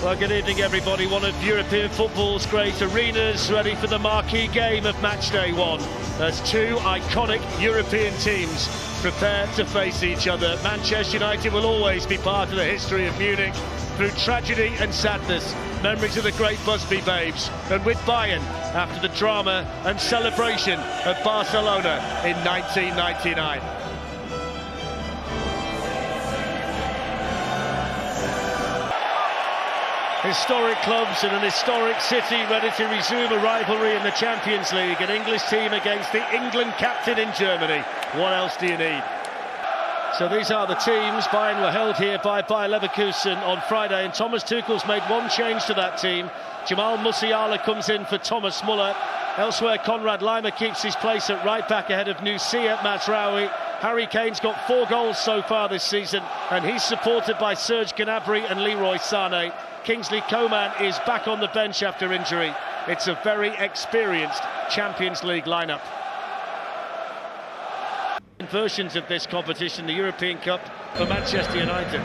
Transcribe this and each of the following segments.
Well, good evening, everybody. One of European football's great arenas, ready for the marquee game of matchday one. As two iconic European teams prepare to face each other. Manchester United will always be part of the history of Munich through tragedy and sadness. Memories of the great Busby Babes, and with Bayern after the drama and celebration of Barcelona in 1999. Historic clubs and an historic city ready to resume a rivalry in the Champions League. An English team against the England captain in Germany. What else do you need? So these are the teams. Bayern were held here by Bayer Leverkusen on Friday, and Thomas Tuchel's made one change to that team. Jamal Musiala comes in for Thomas Muller. Elsewhere, Konrad Laimer keeps his place at right back ahead of Nusia Mazraoui. Harry Kane's got 4 goals so far this season, and he's supported by Serge Gnabry and Leroy Sané. Kingsley Coman is back on the bench after injury. It's a very experienced Champions League lineup. Versions of this competition, the European Cup for Manchester United.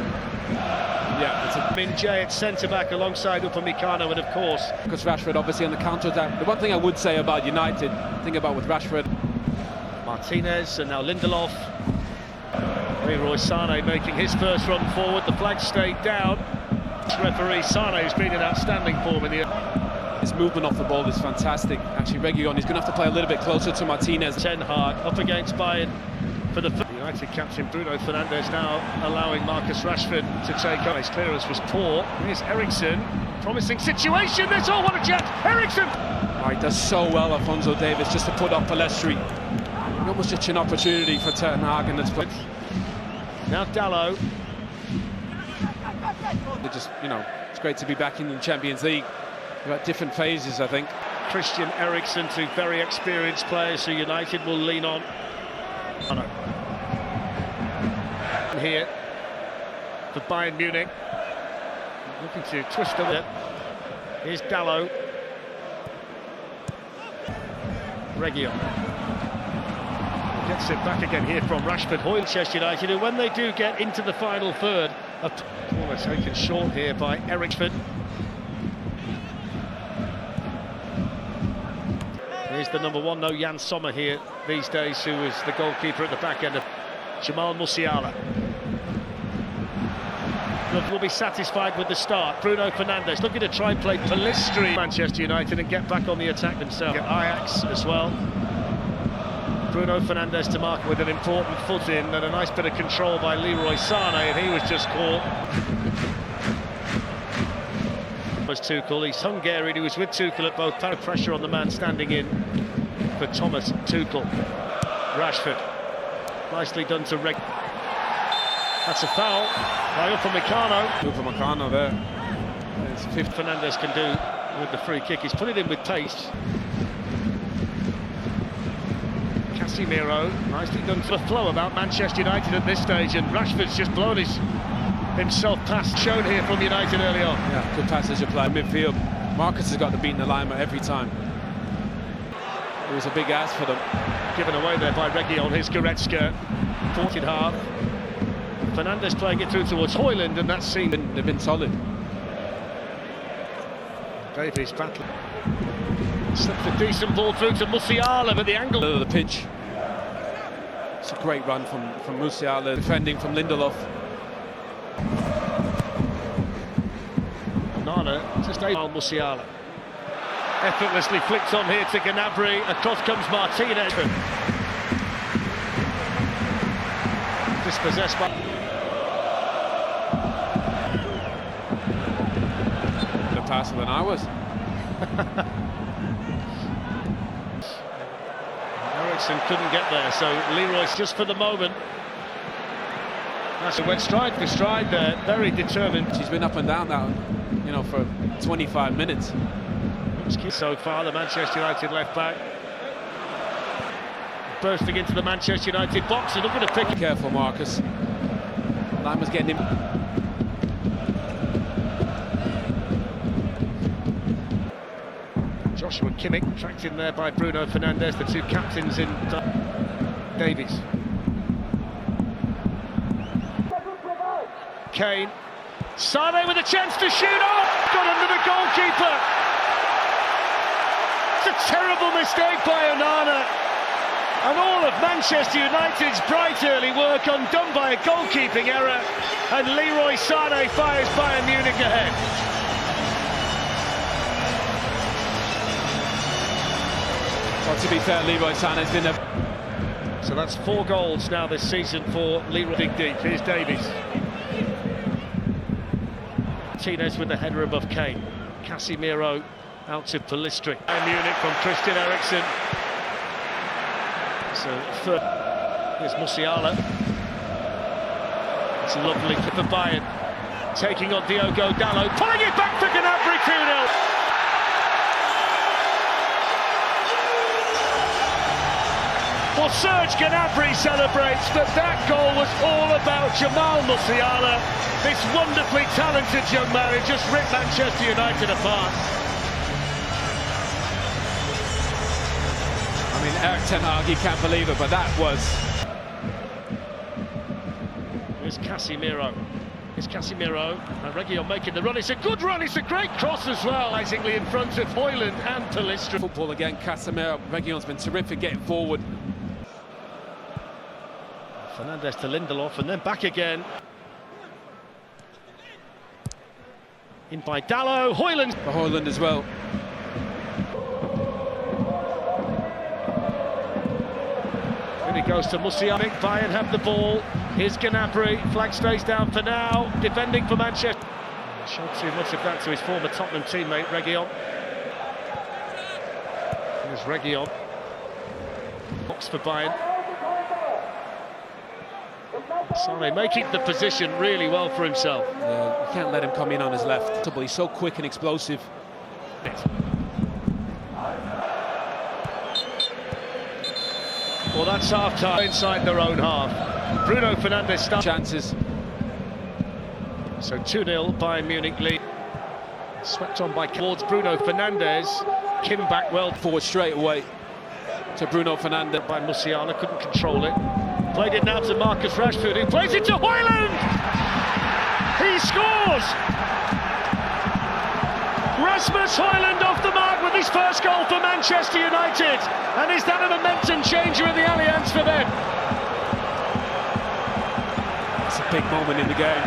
Yeah, it's a Min Jae at centre-back alongside Upamecano, and of course because Rashford obviously on the counter-attack. The one thing I would say about United, think about with Rashford, Martinez and now Lindelof. Leroy Sané making his first run forward. The flag stayed down. Referee Sané has been in outstanding form in the... His movement off the ball is fantastic. Actually, Reguilon, he's going to have to play a little bit closer to Martinez. Ten Hag up against Bayern for the United captain Bruno Fernandes now allowing Marcus Rashford to take on. His clearance was poor. Here's Eriksen, promising situation. There's what a chance! Eriksen! Oh, he does so well, Alphonso Davies, just to put up Palestri. Almost just an opportunity for Ten Hag in this place. Now Dalot. It just, it's great to be back in the Champions League. We've got different phases, I think. Christian Eriksen, 2 very experienced players who United will lean on. Here for Bayern Munich, looking to twist the it. Here's Dalot. Reguilon gets it back again here from Rashford. Hojlund, Manchester United, who when they do get into the final third, corner taken short here by Eriksen. Here's the number 1, no Jan Sommer here these days, who is the goalkeeper at the back end of Jamal Musiala. Will be satisfied with the start. Bruno Fernandes looking to try and play Palestri Manchester United and get back on the attack themselves. Ajax as well. Bruno Fernandes to mark with an important foot in, and a nice bit of control by Leroy Sané, and he was just caught. Was Tuchel, he's Hungarian, he was with Tuchel at both times. Pressure on the man standing in for Thomas Tuchel. Rashford, nicely done to Reg. That's a foul by Upamecano. Upamecano there. It's 5th. Fernandes can do with the free kick. He's put it in with pace. Casemiro, nicely done to the flow about Manchester United at this stage, and Rashford's just blown himself past. Shown here from United early on. Yeah, good passage of play. Midfield. Marcus has got the beating alignment every time. It was a big ask for them. Given away there by Reguilon, his Goretzka. 40th half. Fernandes playing it through towards Hojlund, and that's seen. They've been solid. Davies battling. Slipped a decent ball through to Musiala, but the angle of the pitch. It's a great run from Musiala, defending from Lindelof. Nana just Musiala. Effortlessly flicked on here to Gnabry. Across comes Martinez. Dispossessed by. The passer than I was. Eriksen couldn't get there, so Leroy's just for the moment. That's a went stride for stride there, very determined. She's been up and down now, for 25 minutes. So far, the Manchester United left back bursting into the Manchester United box and looking to pick. Careful, Marcus. Laimer's getting him. Joshua Kimmich tracked in there by Bruno Fernandes, the 2 captains in Davies. Kane, Sané with a chance to shoot off! got under the goalkeeper. It's a terrible mistake by Onana. And all of Manchester United's bright early work undone by a goalkeeping error. And Leroy Sané fires Bayern Munich ahead. Well, to be fair, Leroy Sané's been a... So that's 4 goals now this season for Leroy. Dig deep. Here's Davies. Martinez with the header above Kane. Casemiro out to Pellistri. Bayern Munich from Christian Eriksen. So here's Musiala. It's lovely for Bayern. Taking on Diogo Dalot, pulling it back for Gnabry, 2-0. Well, Serge Gnabry celebrates, but that goal was all about Jamal Musiala. This wonderfully talented young man who just ripped Manchester United apart. I mean, Erik ten Hag, he can't believe it, but that was... Here's Casemiro. Here's Casemiro. And Reguilon making the run. It's a good run. It's a great cross as well. Amazingly in front of Hojlund and Pellistri. Football again, Casemiro. Reguilon's been terrific getting forward. Fernandes to Lindelof and then back again. In by Dalot. Højlund. For Hojlund as well. He goes to Musiala. Bayern have the ball. Here's Gnabry. Flag stays down for now. Defending for Manchester. Showed too much of that to his former Tottenham teammate Reguilon. Here's Reguilon. Box for Bayern. Sané making the position really well for himself. Yeah, you can't let him come in on his left. He's so quick and explosive. Well, that's half-time inside their own half. Bruno Fernandes starts chances. So 2-0 Bayern Munich lead. Swept on by towards Bruno Fernandes. Kim back well Forward straight away to Bruno Fernandes. By Musiala, couldn't control it. Played it now to Marcus Rashford, who plays it to Hojlund! He scores! Rasmus Højlund off the mark with his first goal for Manchester United. And is that a momentum changer in the Allianz for them? It's a big moment in the game.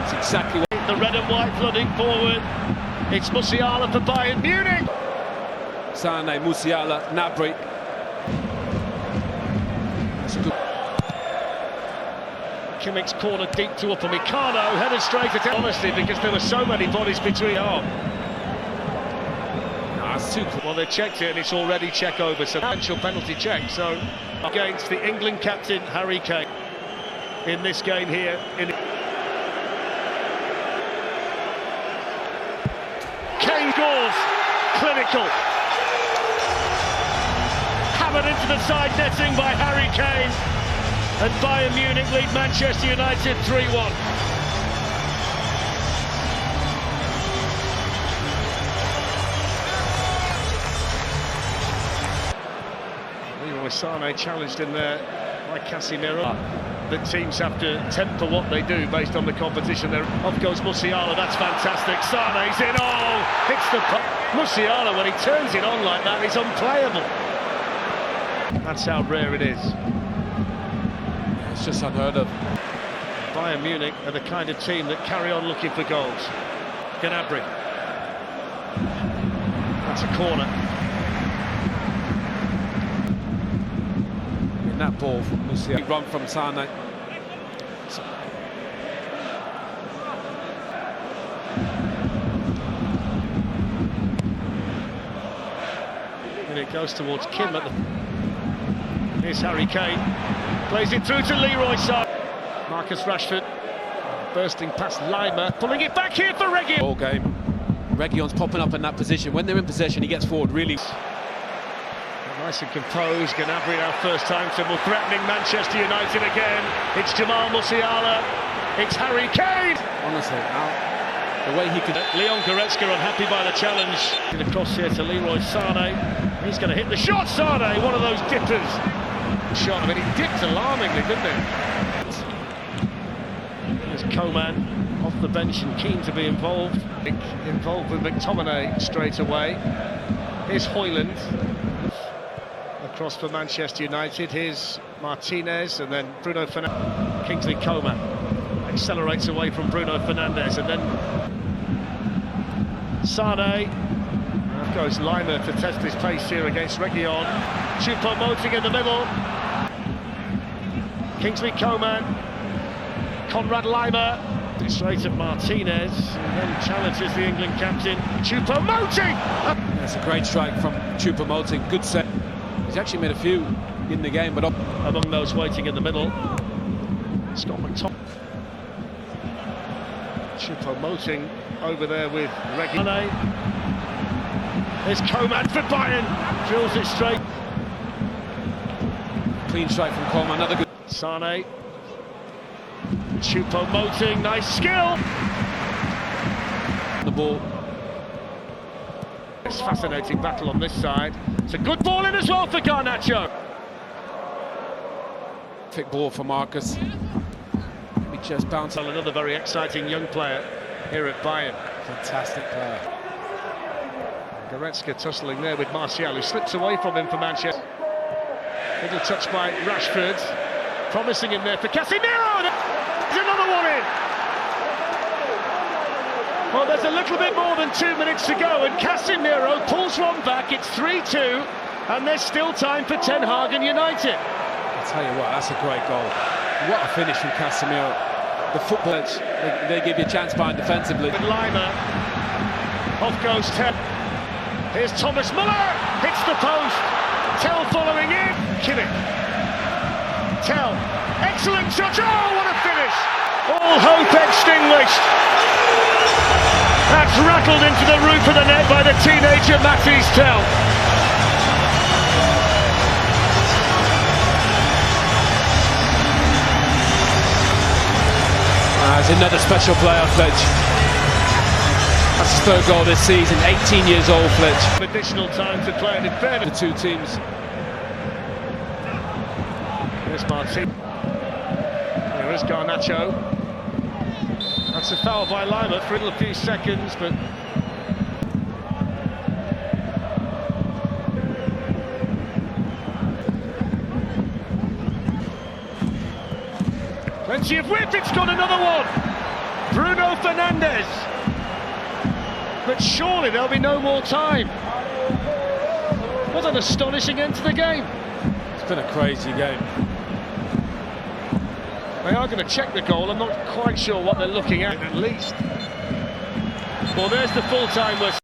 It's exactly what... The red and white flooding forward. It's Musiala for Bayern Munich. Sané, Musiala, Gnabry. That's a good... Kimmich's corner deep to Upamecano, headed straight at honestly because there were so many bodies between. Oh, that's too cool. Well, they checked it and it's already check over, so potential penalty check. So against the England captain Harry Kane in this game here. Kane scores, clinical. Hammered into the side netting by Harry Kane. And Bayern Munich lead Manchester United 3-1. Leroy Sané challenged in there by Casemiro. The teams have to temper what they do based on the competition. Off goes Musiala, that's fantastic. Sané's in, oh, hits the puck. Musiala, when he turns it on like that, he's unplayable. That's how rare it is. It's just unheard of. Bayern Munich are the kind of team that carry on looking for goals. Gnabry. That's a corner. In that ball from Musiala. Big run from Sané. And it goes towards Kim at the... Here's Harry Kane. Plays it through to Leroy Sané. Marcus Rashford bursting past Lima, pulling it back here for Reguilon. All game. Reguilon's popping up in that position. When they're in possession, he gets forward really. Nice and composed. Gnabry now first time to more threatening Manchester United again. It's Jamal Musiala. It's Harry Kane. Honestly, the way he could. Leon Goretzka unhappy by the challenge. Across here to Leroy Sané. He's going to hit the shot. Sané, one of those dippers. Shot, but he dipped alarmingly, didn't he? There's Coman off off the bench and keen to be involved. Involved with McTominay straight away. Here's Hojlund. Across for Manchester United. Here's Martinez, and then Bruno Fernandes. Kingsley Coman accelerates away from Bruno Fernandes, and then Sané. There goes Lima to test his pace here against Region. Choupo-Moting in the middle. Kingsley Coman. Conrad Lima. Straight at Martinez, and then challenges the England captain. Choupo-Moting! That's a great strike from Choupo-Moting. Good set. He's actually made a few in the game, but up among those waiting in the middle, Scott McTominay. Choupo-Moting over there with Region. There's Coman for Bayern, drills it straight. Clean strike from Coman, another good. Sané. Choupo-Moting, nice skill. The ball. It's a fascinating battle on this side. It's a good ball in as well for Garnacho. Thick ball for Marcus. He just bounced. Another very exciting young player here at Bayern. Fantastic player. Goretzka tussling there with Martial, who slips away from him for Manchester. Little touch by Rashford. Promising him there for Casemiro. There's another one in. Well, there's a little bit more than 2 minutes to go, and Casemiro pulls one back. It's 3-2, and there's still time for Ten Hag and United. I'll tell you what, that's a great goal. What a finish from Casemiro. The footballers, they give you a chance behind defensively. With Lima, off goes Tel. Here's Thomas Muller, hits the post. Tel following in. Kimmich. Tel, excellent touch. Oh, what a finish! All hope extinguished. That's rattled into the roof of the net by the teenager Mathys Tel. There's another special player, Fletch. That's his third goal this season, 18 years old, Fletch. Additional time to play, and in fairness, the two teams. Here's Martin. There is Garnacho. That's a foul by Lima for a few seconds, but plenty of width. It's got another one. Bruno Fernandes. But surely there'll be no more time. What an astonishing end to the game. It's been a crazy game. They are going to check the goal. I'm not quite sure what they're looking at least. Well, there's the full-time whistle.